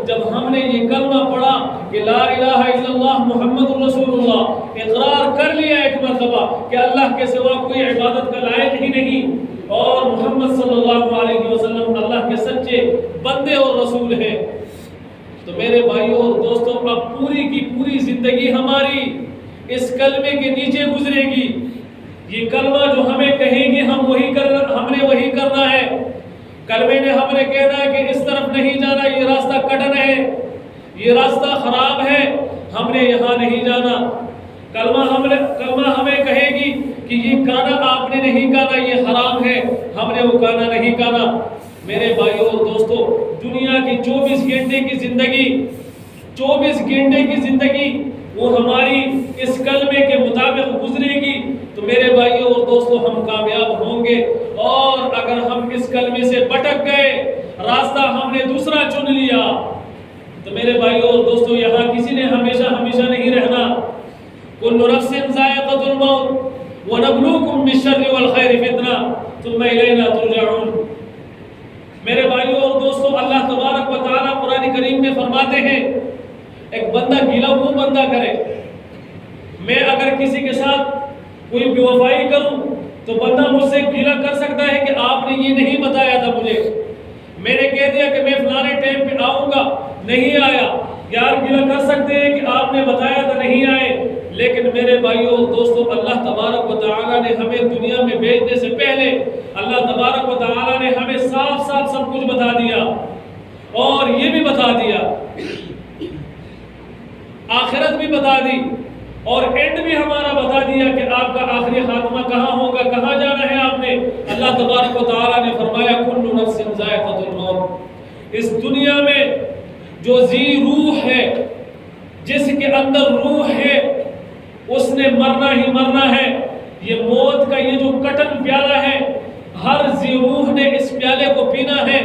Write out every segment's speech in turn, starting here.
جب ہم نے یہ کلمہ پڑھا کہ لا الہ الا اللہ محمد رسول اللہ، اقرار کر لیا ایک مرتبہ کہ اللہ کے سوا کوئی عبادت کا لائق ہی نہیں اور محمد صلی اللہ علیہ وسلم اللہ کے سچے بندے اور رسول ہیں، تو میرے بھائیوں اور دوستوں اب پوری کی پوری زندگی ہماری اس کلمے کے نیچے گزرے گی۔ یہ کلمہ جو ہمیں کہیں گے ہم نے وہی کرنا ہے۔ کلمے نے ہم نے کہنا ہے کہ اس طرف نہیں جانا، یہ راستہ کٹن ہے، یہ راستہ خراب ہے، ہم نے یہاں نہیں جانا۔ کلمہ ہمیں کہے گی کہ یہ گانا آپ نے نہیں گانا، یہ حرام ہے، ہم نے وہ گانا نہیں گانا۔ میرے بھائیوں اور دوستوں، دنیا کی 24 گھنٹے کی زندگی وہ ہماری اس کلمے کے مطابق گزرے گی، تو میرے بھائیوں اور دوستوں ہم کامیاب ہوں گے۔ اور اگر ہم اس کلمے سے بھٹک گئے، راستہ ہم نے دوسرا چن لیا، تو میرے بھائیوں اور دوستوں یہاں کسی نے ہمیشہ نہیں رہنا۔ کل نفس ذائقۃ الموت ونبلوکم بالشر والخیر فتنہ ثم الینا ترجعون۔ میرے بھائیوں اور دوستوں، اللہ تبارک و تعالیٰ قرآن کریم میں فرماتے ہیں ایک بندہ گیلا وہ بندہ کرے، میں اگر کسی کے ساتھ کوئی بے وفائی کروں تو بندہ مجھ سے گیلا کر سکتا ہے کہ آپ نے یہ نہیں بتایا تھا مجھے، میں نے کہہ دیا کہ میں فلانے ٹائم پہ آؤں گا، نہیں آیا، یار گیلا کر سکتے ہیں کہ آپ نے بتایا تھا نہیں آئے۔ لیکن میرے بھائیوں اور دوستوں، اللہ تبارک و تعالیٰ نے ہمیں دنیا میں بھیجنے سے پہلے اللہ تبارک و تعالیٰ نے ہمیں صاف سب کچھ بتا دیا، اور یہ بھی بتا دیا، آخرت بھی بتا دی، اور اینڈ بھی ہمارا بتا دیا کہ آپ کا آخری خاتمہ کہاں ہوگا، کہاں جانا ہے آپ نے۔ اللہ تبارک و تعالیٰ نے فرمایا کل نفس ذائقۃ الموت۔ اس دنیا میں جو ذی روح ہے، جس کے اندر روح ہے، اس نے مرنا ہی مرنا ہے۔ یہ موت کا یہ جو کٹن پیالہ ہے، ہر ذی روح نے اس پیالے کو پینا ہے،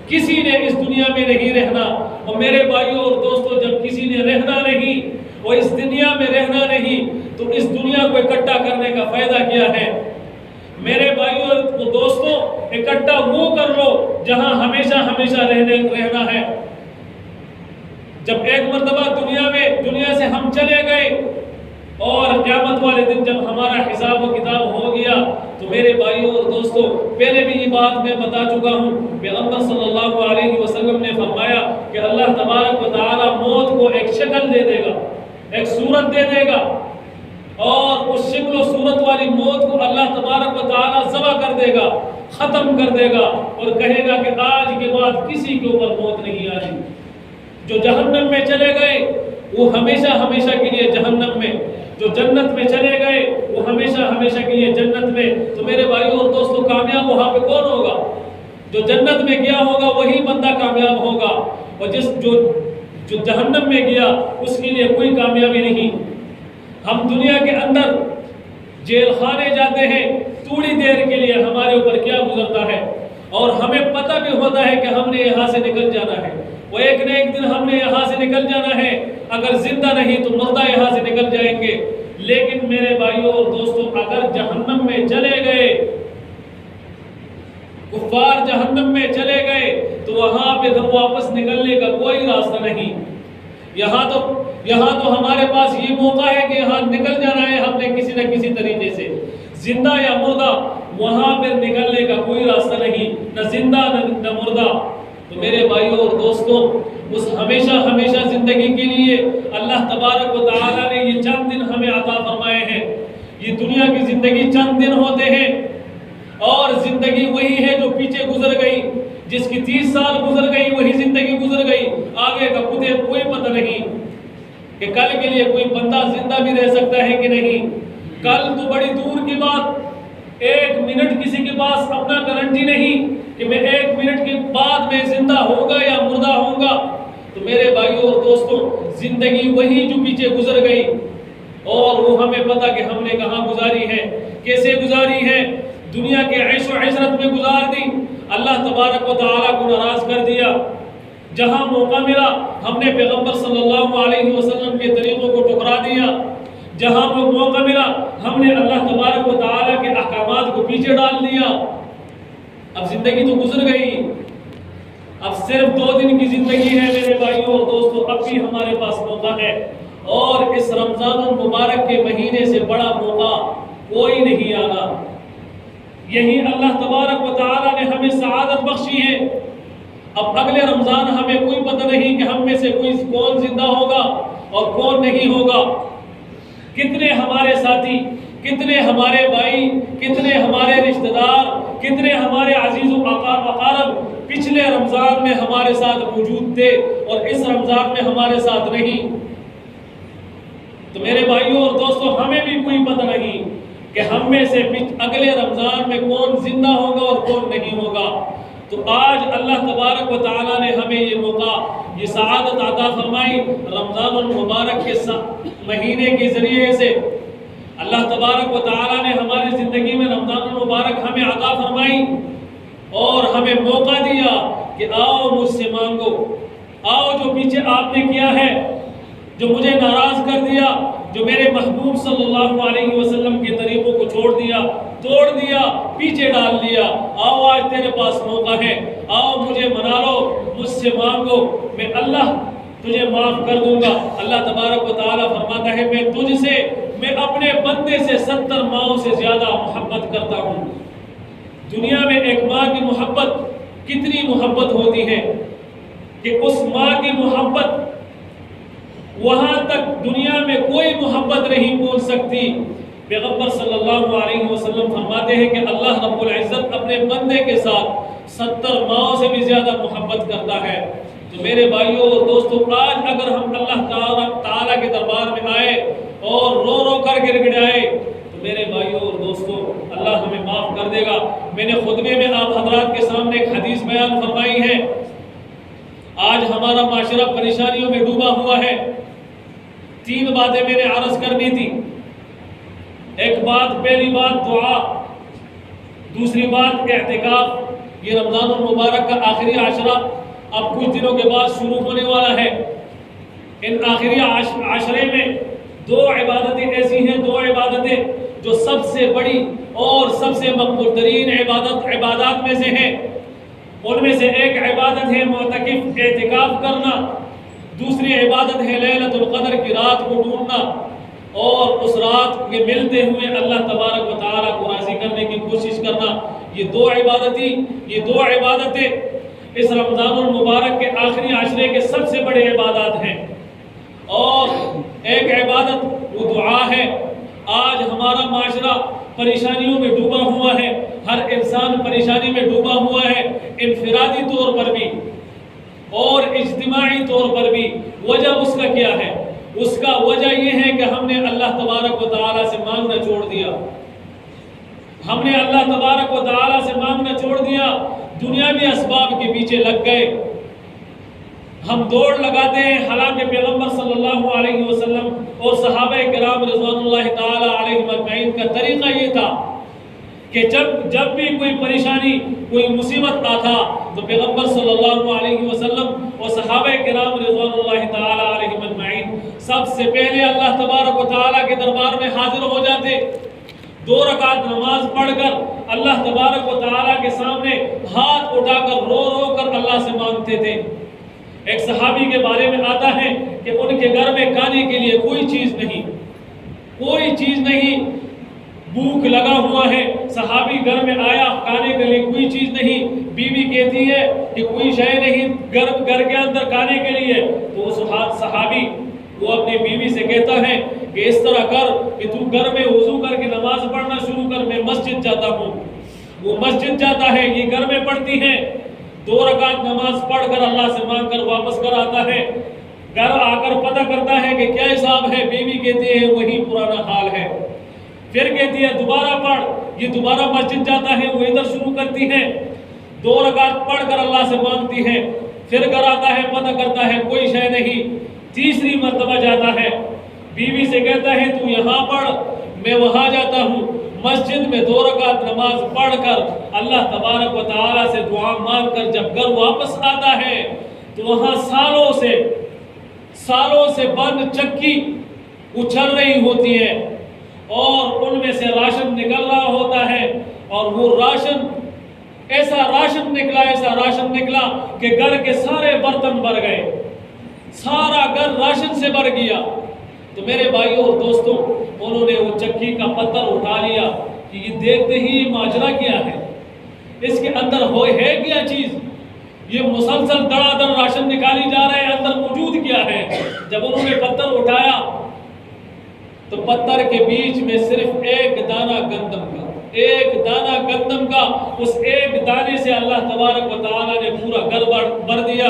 کسی نے اس دنیا میں نہیں رہنا۔ اور میرے بھائیوں اور دوستوں، جب کسی نے رہنا نہیں اور اس دنیا میں رہنا نہیں، تو اس دنیا کو اکٹھا کرنے کا فائدہ کیا ہے؟ میرے بھائیوں اور دوستوں، اکٹھا وہ کر لو جہاں ہمیشہ رہنا ہے۔ جب ایک مرتبہ دنیا سے ہم چلے گئے اور قیامت والے دن جب ہمارا حساب و کتاب ہو گیا، تو میرے بھائیوں اور دوستوں، پہلے بھی یہ بات میں بتا چکا ہوں، پیغمبر صلی اللہ علیہ وسلم نے فرمایا کہ اللہ تبارک و تعالی موت کو ایک شکل دے دے گا، ایک صورت دے دے گا، اور اس شکل و صورت والی موت کو اللہ تبارک و تعالی ذبح کر دے گا، ختم کر دے گا، اور کہے گا کہ آج کے بعد کسی کے اوپر موت نہیں آئی۔ جو جہنم میں چلے گئے وہ ہمیشہ کے لیے جہنم میں، جو جنت میں چلے گئے وہ ہمیشہ کے لیے جنت میں۔ تو میرے بھائیوں اور دوستوں، کامیاب وہاں پہ کون ہوگا؟ جو جنت میں گیا ہوگا وہی بندہ کامیاب ہوگا، اور جو جہنم میں گیا اس کے لیے کوئی کامیابی نہیں۔ ہم دنیا کے اندر جیل خانے جاتے ہیں، تھوڑی دیر کے لیے ہمارے اوپر کیا گزرتا ہے، اور ہمیں پتہ بھی ہوتا ہے کہ ہم نے یہاں سے نکل جانا ہے، وہ ایک نہ ایک دن ہم نے یہاں سے نکل جانا ہے، اگر زندہ نہیں تو مردہ یہاں سے نکل جائیں گے۔ لیکن میرے بھائیوں اور دوستوں، اگر جہنم میں چلے گئے، کفار جہنم میں چلے گئے، تو وہاں پہ پھر واپس نکلنے کا کوئی راستہ نہیں۔ یہاں تو ہمارے پاس یہ موقع ہے کہ یہاں نکل جانا ہے ہم نے کسی نہ کسی طریقے سے، زندہ یا مردہ، وہاں پہ نکلنے کا کوئی راستہ نہیں، نہ زندہ نہ مردہ۔ تو میرے بھائیوں اور دوستوں، اس ہمیشہ زندگی کے لیے اللہ تبارک و تعالیٰ نے یہ چند دن ہمیں عطا فرمائے ہیں۔ یہ دنیا کی زندگی چند دن ہوتے ہیں، اور زندگی وہی ہے جو پیچھے گزر گئی، جس کی 30 سال گزر گئی وہی زندگی گزر گئی، آگے کا کوئی پتہ نہیں کہ کل کے لیے کوئی بندہ زندہ بھی رہ سکتا ہے کہ نہیں۔ کل تو بڑی دور کی بات، 1 منٹ کسی کے پاس اپنا گارنٹی نہیں کہ میں 1 منٹ کے بعد میں زندہ ہوگا یا مردہ ہوں گا۔ تو میرے بھائیوں اور دوستوں، زندگی وہی جو پیچھے گزر گئی، اور وہ ہمیں پتہ کہ ہم نے کہاں گزاری ہے، کیسے گزاری ہے۔ دنیا کے عیش و عشرت میں گزار دی، اللہ تبارک و تعالیٰ کو ناراض کر دیا۔ جہاں موقع ملا ہم نے پیغمبر صلی اللہ علیہ وسلم کے طریقوں کو ٹکرا دیا، جہاں موقع ملا ہم نے اللہ تبارک و تعالیٰ کے احکامات کو پیچھے ڈال دیا۔ اب زندگی تو گزر گئی، اب صرف 2 دن کی زندگی ہے میرے بھائی ہے، اور اس رمضان المبارک کے مہینے سے بڑا موقع کوئی نہیں آنا۔ یہی اللہ تبارک و تعالی نے ہمیں سعادت بخشی ہے۔ اب اگلے رمضان ہمیں کوئی پتہ نہیں کہ ہم میں سے کون زندہ ہوگا اور کون نہیں ہوگا۔ کتنے ہمارے ساتھی، کتنے ہمارے بھائی، کتنے ہمارے رشتہ دار، کتنے ہمارے عزیز و اقارب پچھلے رمضان میں ہمارے ساتھ موجود تھے اور اس رمضان میں ہمارے ساتھ نہیں۔ تو میرے بھائیوں اور دوستوں، ہمیں بھی کوئی پتہ نہیں کہ ہم میں سے اگلے رمضان میں کون زندہ ہوگا اور کون نہیں ہوگا۔ تو آج اللہ تبارک و تعالیٰ نے ہمیں یہ موقع، یہ سعادت عطا فرمائی۔ رمضان المبارک کے مہینے کے ذریعے سے اللہ تبارک و تعالیٰ نے ہماری زندگی میں رمضان المبارک ہمیں عطا فرمائی اور ہمیں موقع دیا کہ آؤ مجھ سے مانگو، آؤ جو پیچھے آپ نے کیا ہے، جو مجھے ناراض کر دیا، جو میرے محبوب صلی اللہ علیہ وسلم کے طریقوں کو چھوڑ دیا، توڑ دیا، پیچھے ڈال دیا، آؤ آج تیرے پاس موقع ہے، آؤ مجھے منا لو، مجھ سے مانگو، میں اللہ تجھے معاف کر دوں گا۔ اللہ تبارک و تعالیٰ فرماتا ہے میں تجھ سے، میں اپنے بندے سے 70 ماؤں سے زیادہ محبت کرتا ہوں۔ دنیا میں ایک ماں کی محبت کتنی محبت ہوتی ہے کہ اس ماں کی محبت وہاں تک دنیا میں کوئی محبت نہیں پہنچ سکتی۔ پیغمبر صلی اللہ علیہ وسلم فرماتے ہیں کہ اللہ رب العزت اپنے بندے کے ساتھ 70 ماؤں سے بھی زیادہ محبت کرتا ہے۔ تو میرے بھائیوں اور دوستوں، آج اگر ہم اللہ تعالیٰ کے دربار میں آئے اور رو رو کر گر گڑائے تو میرے بھائیوں اور دوستوں، اللہ ہمیں معاف کر دے گا۔ میں نے خطبے میں آپ حضرات کے سامنے ایک حدیث بیان فرمائی ہے۔ آج ہمارا معاشرہ پریشانیوں میں ڈوبا ہوا ہے۔ 3 باتیں میں نے عرض کرنی تھی۔ ایک بات، پہلی بات دعا، دوسری بات اعتکاف۔ یہ رمضان المبارک کا آخری عشرہ اب کچھ دنوں کے بعد شروع ہونے والا ہے۔ ان آخری عشرے میں 2 عبادتیں ایسی ہیں، 2 عبادتیں جو سب سے بڑی اور سب سے مقبول ترین عبادات میں سے ہیں۔ ان میں سے ایک عبادت ہے معتکف اعتکاف کرنا، دوسری عبادت ہے لیلۃ القدر کی رات کو ڈھونڈنا اور اس رات کے ملتے ہوئے اللہ تبارک و تعالیٰ کو راضی کرنے کی کوشش کرنا۔ یہ 2 عبادتیں اس رمضان المبارک کے آخری عشرے کے سب سے بڑے عبادات ہیں۔ اور ایک عبادت وہ دعا ہے۔ آج ہمارا معاشرہ پریشانیوں میں ڈوبا ہوا ہے، ہر انسان پریشانی میں ڈوبا ہوا ہے، انفرادی طور پر بھی اور اجتماعی طور پر بھی۔ وجہ اس کا کیا ہے؟ اس کا وجہ یہ ہے کہ ہم نے اللہ تبارک و تعالیٰ سے مانگنا چھوڑ دیا۔ ہم نے اللہ تبارک و تعالیٰ سے مانگنا چھوڑ دیا، دنیاوی اسباب کے پیچھے لگ گئے، ہم دوڑ لگاتے ہیں۔ حالانکہ پیغمبر صلی اللہ علیہ وسلم اور صحابہ کرام رضوان اللہ تعالی علیہم اجمعین کا طریقہ یہ تھا کہ جب بھی کوئی پریشانی، کوئی مصیبت آتا تو پیغمبر صلی اللہ علیہ وسلم اور صحابہ کرام رضوان اللہ تعالی علیہم اجمعین سب سے پہلے اللہ تبارک و تعالیٰ کے دربار میں حاضر ہو جاتے، 2 رکعت نماز پڑھ کر اللہ تبارک و تعالیٰ کے سامنے ہاتھ اٹھا کر رو رو کر اللہ سے مانگتے تھے۔ ایک صحابی کے بارے میں آتا ہے کہ ان کے گھر میں کھانے کے لیے کوئی چیز نہیں، بھوک لگا ہوا ہے، صحابی گھر میں آیا، کھانے کے لیے کوئی چیز نہیں، بیوی کہتی ہے کہ کوئی شے نہیں گھر کے اندر کھانے کے لیے، تو اس صحابی وہ اپنی بیوی سے کہتا ہے کہ اس طرح کر کہ تو گھر میں وضو کر کے نماز پڑھنا شروع کر، میں مسجد جاتا ہوں۔ وہ مسجد جاتا ہے، یہ گھر میں پڑھتی ہے، 2 رکعت نماز پڑھ کر اللہ سے مانگ کر واپس کر آتا ہے، گھر آ کر پتہ کرتا ہے کہ کیا حساب ہے، بیوی کہتی ہے وہی پرانا حال ہے، پھر کہتی ہے دوبارہ پڑھ، یہ دوبارہ مسجد جاتا ہے، وہ ادھر شروع کرتی ہے، 2 رکعت پڑھ کر اللہ سے مانگتی ہے، پھر گھر آتا ہے، پتہ کرتا ہے کوئی شے نہیں، تیسری مرتبہ جاتا ہے، بیوی سے کہتا ہے تو یہاں پڑھ، میں وہاں جاتا ہوں، مسجد میں 2 رکعت نماز پڑھ کر اللہ تبارک و تعالیٰ سے دعا مانگ کر جب گھر واپس آتا ہے تو وہاں سالوں سے بند چکی اچھل رہی ہوتی ہے اور ان میں سے راشن نکل رہا ہوتا ہے، اور وہ ایسا راشن نکلا کہ گھر کے سارے برتن بھر گئے، سارا گھر راشن سے بھر گیا۔ تو میرے بھائیوں اور دوستوں، انہوں نے وہ چکی کا پتھر اٹھا لیا کہ یہ دیکھتے ہی یہ ماجرا کیا ہے، اس کے اندر ہے کیا چیز، یہ مسلسل دڑا دڑ راشن نکالی جا رہے ہیں، اندر موجود کیا ہے۔ جب انہوں نے پتھر اٹھایا تو پتھر کے بیچ میں صرف ایک دانہ گندم کا اس ایک دانے سے اللہ تبارک و تعالی نے پورا گھر بھر دیا۔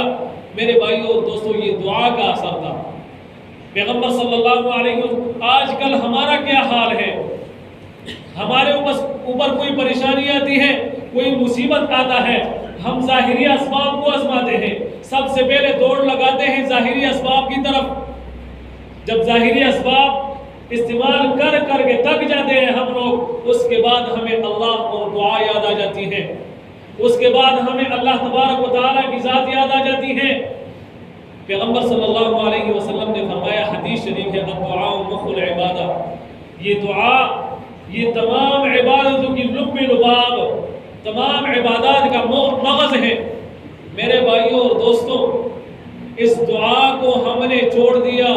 میرے بھائیوں اور دوستوں، یہ دعا کا اثر تھا۔ پیغمبر صلی اللہ علیہ وسلم، آج کل ہمارا کیا حال ہے؟ ہمارے اوپر کوئی پریشانی آتی ہے، کوئی مصیبت آتا ہے، ہم ظاہری اسباب کو آزماتے ہیں، سب سے پہلے دوڑ لگاتے ہیں ظاہری اسباب کی طرف۔ جب ظاہری اسباب استعمال کر کے تک جاتے ہیں ہم لوگ، اس کے بعد ہمیں اللہ اور دعا یاد آ جاتی ہے، اس کے بعد ہمیں اللہ تبارک و تعالیٰ کی ذات یاد آ جاتی ہے۔ پیغمبر صلی اللہ علیہ وسلم نے فرمایا، حدیث شریف ہے، الدعاء مخ العبادہ، یہ دعا یہ تمام عبادتوں کی لب لباب، تمام عبادات کا مغز ہے۔ میرے بھائیوں اور دوستوں، اس دعا کو ہم نے چھوڑ دیا،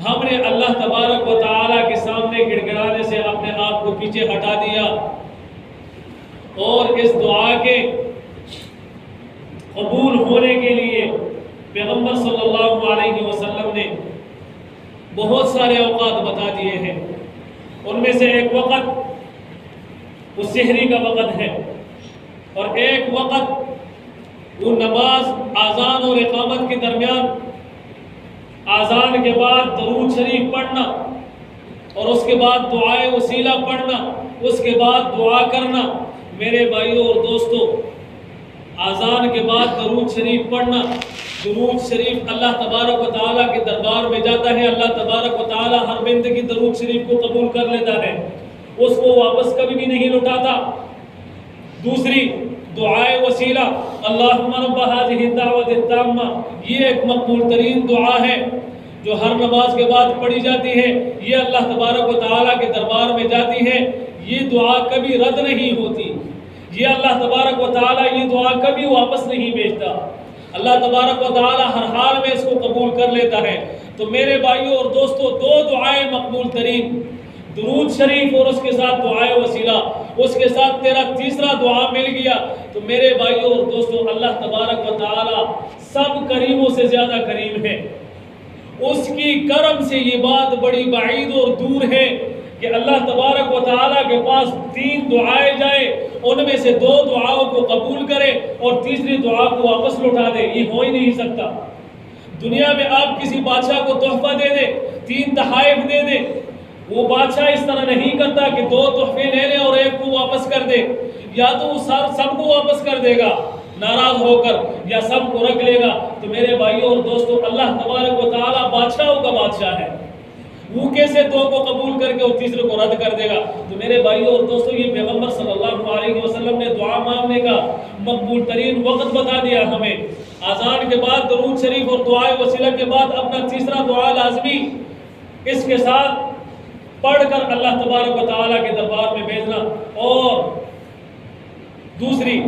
ہم نے اللہ تبارک و تعالیٰ کے سامنے گڑ گڑانے سے اپنے آپ کو پیچھے ہٹا دیا، اور اس دعا کے قبول ہونے کے لیے پیغمبر صلی اللہ علیہ وسلم نے بہت سارے اوقات بتا دیے ہیں۔ ان میں سے ایک وقت وہ سحری کا وقت ہے، اور ایک وقت وہ نماز آذان اور اقامت کے درمیان، آذان کے بعد درود شریف پڑھنا، اور اس کے بعد دعائے وسیلہ پڑھنا، اس کے بعد دعا کرنا۔ میرے بھائیوں اور دوستوں، آذان کے بعد درود شریف پڑھنا، درود شریف اللہ تبارک و تعالیٰ کے دربار میں جاتا ہے، اللہ تبارک و تعالیٰ ہر بندے کی درود شریف کو قبول کر لیتا ہے، اس کو واپس کبھی بھی نہیں لوٹاتا۔ دوسری دعائے وسیلہ، اللہم رب ھذہ الدعوۃ التامہ، یہ ایک مقبول ترین دعا ہے جو ہر نماز کے بعد پڑھی جاتی ہے، یہ اللہ تبارک و تعالیٰ کے دربار میں جاتی ہے، یہ دعا کبھی رد نہیں ہوتی، یہ اللہ تبارک و تعالیٰ یہ دعا کبھی واپس نہیں بھیجتا، اللہ تبارک و تعالیٰ ہر حال میں اس کو قبول کر لیتا ہے۔ تو میرے بھائیوں اور دوستوں، دو دعائیں مقبول ترین، درود شریف اور اس کے ساتھ دعائے وسیلہ، اس کے ساتھ تیرا تیسرا دعا مل گیا۔ تو میرے بھائیوں اور دوستوں، اللہ تبارک و تعالیٰ سب کریموں سے زیادہ کریم ہے، اس کی کرم سے یہ بات بڑی بعید اور دور ہے کہ اللہ تبارک و تعالیٰ کے پاس 3 دعائیں جائیں، ان میں سے 2 دعاؤں کو قبول کرے اور تیسری دعا کو واپس لوٹا دے، یہ ہو ہی نہیں سکتا۔ دنیا میں آپ کسی بادشاہ کو تحفہ دے دیں، 3 تحائف دے دیں، وہ بادشاہ اس طرح نہیں کرتا کہ 2 تحفے لے لے اور 1 کو واپس کر دے، یا تو وہ سب کو واپس کر دے گا ناراض ہو کر، یا سب کو رکھ لے گا۔ تو میرے بھائیوں اور دوستوں، اللہ تبارک و تعالیٰ بادشاہوں کا بادشاہ ہے، وہ کیسے 2 کو قبول کر کے اور تیسرے کو رد کر دے گا؟ تو میرے بھائیوں اور دوستوں، یہ پیغمبر صلی اللہ علیہ وسلم نے دعا مانگنے کا مقبول ترین وقت بتا دیا ہمیں۔ آذان کے بعد درود شریف اور دعائے وسیلہ کے بعد اپنا تیسرا دعا لازمی اس کے ساتھ پڑھ کر اللہ تبارک و تعالیٰ کے دربار میں بھیجنا۔ اور دوسری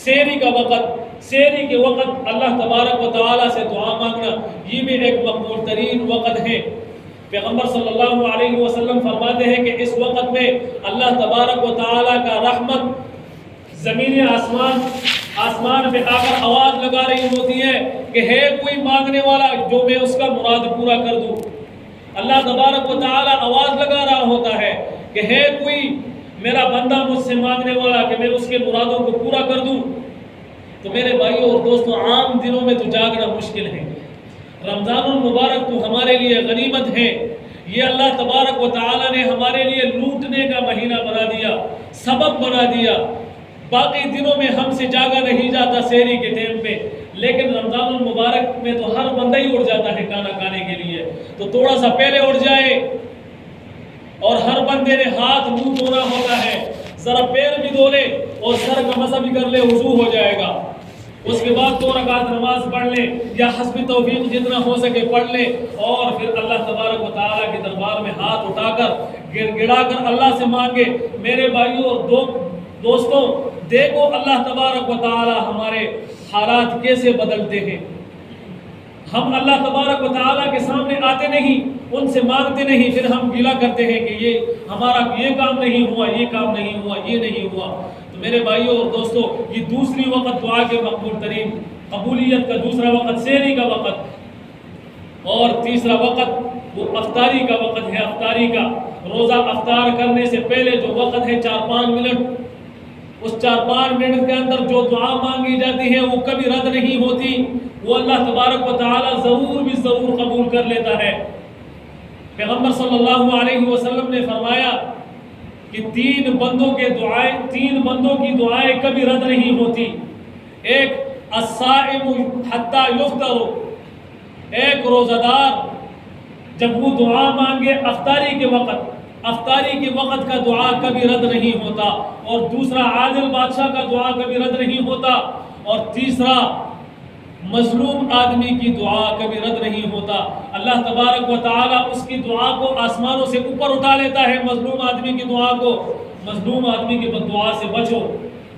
سحری کا وقت، سحری کے وقت اللہ تبارک و تعالیٰ سے دعا مانگنا، یہ بھی ایک مقبول ترین وقت ہے۔ پیغمبر صلی اللہ علیہ وسلم فرماتے ہیں کہ اس وقت میں اللہ تبارک و تعالیٰ کا رحمت زمین آسمان پہ آ کر آواز لگا رہی ہوتی ہے کہ ہے کوئی مانگنے والا جو میں اس کا مراد پورا کر دوں۔ اللہ تبارک و تعالیٰ آواز لگا رہا ہوتا ہے کہ ہے کوئی میرا بندہ مجھ سے مانگنے والا کہ میں اس کے مرادوں کو پورا کر دوں۔ تو میرے بھائیوں اور دوستوں، عام دنوں میں تو جاگنا مشکل ہے، رمضان المبارک تو ہمارے لیے غنیمت ہے، یہ اللہ تبارک و تعالیٰ نے ہمارے لیے لوٹنے کا مہینہ بنا دیا، سبب بنا دیا۔ باقی دنوں میں ہم سے جاگا نہیں جاتا سحری کے ٹائم پہ، لیکن رمضان المبارک میں تو ہر بندہ ہی اٹھ جاتا ہے کھانا کھانے کے لیے، تو تھوڑا سا پہلے اٹھ جائے، اور ہر بندے نے ہاتھ منہ دھونا ہوتا ہے، ذرا پیر بھی دھو لے اور سر کا مسح بھی کر لے، وضو ہو جائے گا۔ اس کے بعد 2 رکعت نماز پڑھ لیں، یا حسب توفیق جتنا ہو سکے پڑھ لیں، اور پھر اللہ تبارک و تعالیٰ کے دربار میں ہاتھ اٹھا کر گڑ گڑا کر اللہ سے مانگے۔ میرے بھائیوں اور دوستوں، دیکھو اللہ تبارک و تعالیٰ ہمارے حالات کیسے بدلتے ہیں، ہم اللہ تبارک و تعالیٰ کے سامنے آتے نہیں، ان سے مانگتے نہیں، پھر ہم گیلا کرتے ہیں کہ یہ ہمارا یہ کام نہیں ہوا، یہ کام نہیں ہوا، یہ نہیں ہوا۔ تو میرے بھائیوں اور دوستوں، یہ دوسری وقت دعا کے مقبول ترین قبولیت کا دوسرا وقت سحری کا وقت، اور تیسرا وقت وہ افطاری کا وقت ہے۔ افطاری کا روزہ افطار کرنے سے پہلے جو وقت ہے 4-5 منٹ، اس 4-5 منٹ کے اندر جو دعا مانگی جاتی ہے وہ کبھی رد نہیں ہوتی، وہ اللہ تبارک و تعالی ضرور بھی ضرور قبول کر لیتا ہے۔ پیغمبر صلی اللہ علیہ وسلم نے فرمایا کہ 3 بندوں کی دعائیں کبھی رد نہیں ہوتی۔ ایک الصائم حتی یفطر، ایک روزہ دار جب وہ دعا مانگے افطاری کے وقت کا دعا کبھی رد نہیں ہوتا، اور دوسرا عادل بادشاہ کا دعا کبھی رد نہیں ہوتا، اور تیسرا مظلوم آدمی کی دعا کبھی رد نہیں ہوتا۔ اللہ تبارک و تعالی اس کی دعا کو آسمانوں سے اوپر اٹھا لیتا ہے۔ مظلوم آدمی کی دعا کو، مظلوم آدمی کی بد دعا سے بچو،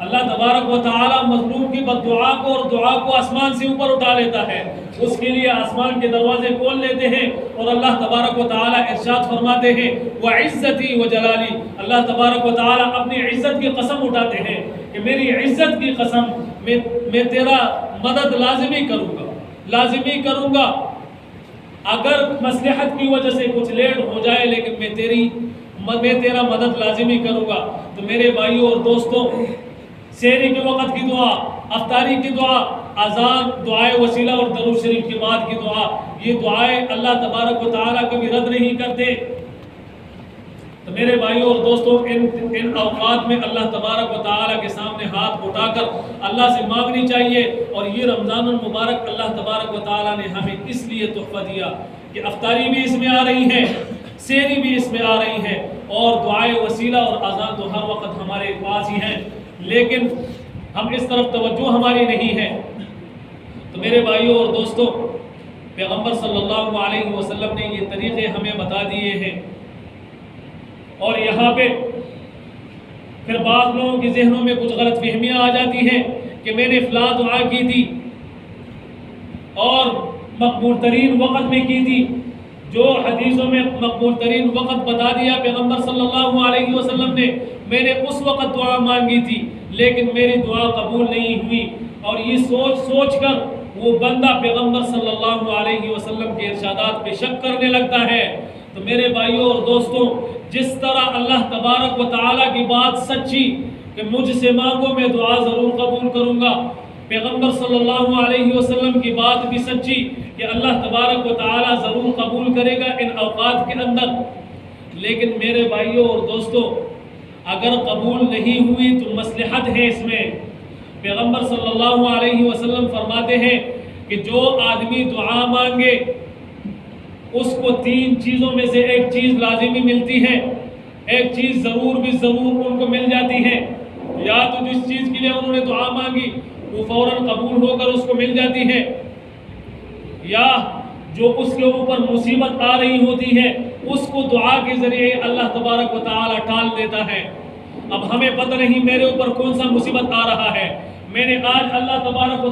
اللہ تبارک و تعالی مظلوم کی بد دعا کو اور دعا کو آسمان سے اوپر اٹھا لیتا ہے، اس کے لیے آسمان کے دروازے کھول لیتے ہیں، اور اللہ تبارک و تعالی ارشاد فرماتے ہیں وَعِزَّتِي وَجَلَالِي، اللہ تبارک و تعالی اپنی عزت کی قسم اٹھاتے ہیں کہ میری عزت کی قسم میں تیرا مدد لازمی کروں گا، اگر مصلحت کی وجہ سے کچھ لیٹ ہو جائے لیکن میں تیرا مدد لازمی کروں گا۔ تو میرے بھائیوں اور دوستوں، سحری کے وقت کی دعا، افطاری کی دعا، اذان، دعائے وسیلہ اور درود شریف کے بعد کی دعا، یہ دعائیں اللہ تبارک و تعالیٰ کبھی رد نہیں کرتے۔ تو میرے بھائیوں اور دوستوں، ان اوقات میں اللہ تبارک و تعالیٰ کے سامنے ہاتھ اٹھا کر اللہ سے مانگنی چاہیے، اور یہ رمضان المبارک اللہ تبارک و تعالیٰ نے ہمیں اس لیے تحفہ دیا کہ افطاری بھی اس میں آ رہی ہے، سحری بھی اس میں آ رہی ہے، اور دعائے وسیلہ اور اذان تو ہر وقت ہمارے پاس ہی ہیں، لیکن ہم اس طرف توجہ ہماری نہیں ہے۔ تو میرے بھائیوں اور دوستوں، پیغمبر صلی اللہ علیہ وسلم نے یہ طریقے ہمیں بتا دیے ہیں، اور یہاں پہ پھر بعض لوگوں کے ذہنوں میں کچھ غلط فہمیاں آ جاتی ہیں کہ میں نے فلاں دعا کی تھی اور مقبول ترین وقت میں کی تھی، جو حدیثوں میں مقبول ترین وقت بتا دیا پیغمبر صلی اللہ علیہ وسلم نے، میں نے اس وقت دعا مانگی تھی لیکن میری دعا قبول نہیں ہوئی، اور یہ سوچ کر وہ بندہ پیغمبر صلی اللہ علیہ وسلم کے ارشادات پہ شک کرنے لگتا ہے۔ تو میرے بھائیوں اور دوستوں، جس طرح اللہ تبارک و تعالیٰ کی بات سچی کہ مجھ سے مانگو میں دعا ضرور قبول کروں گا، پیغمبر صلی اللہ علیہ وسلم کی بات بھی سچی کہ اللہ تبارک و تعالیٰ ضرور قبول کرے گا ان اوقات کے اندر۔ لیکن میرے بھائیوں اور دوستوں، اگر قبول نہیں ہوئی تو مصلحت ہے اس میں۔ پیغمبر صلی اللہ علیہ وسلم فرماتے ہیں کہ جو آدمی دعا مانگے اس کو 3 چیزوں میں سے ایک چیز لازمی ملتی ہے، ایک چیز ضرور بھی ضرور ان کو مل جاتی ہے، یا تو جس چیز کے لیے انہوں نے دعا مانگی وہ فوراً قبول ہو کر اس کو مل جاتی ہے، یا جو اس کے اوپر مصیبت آ رہی ہوتی ہے اس کو دعا کے ذریعے اللہ تبارک و تعالی ٹال دیتا ہے۔ اب ہمیں پتہ نہیں میرے اوپر کون سا مصیبت آ رہا ہے، میں نے آج اللہ تبارک و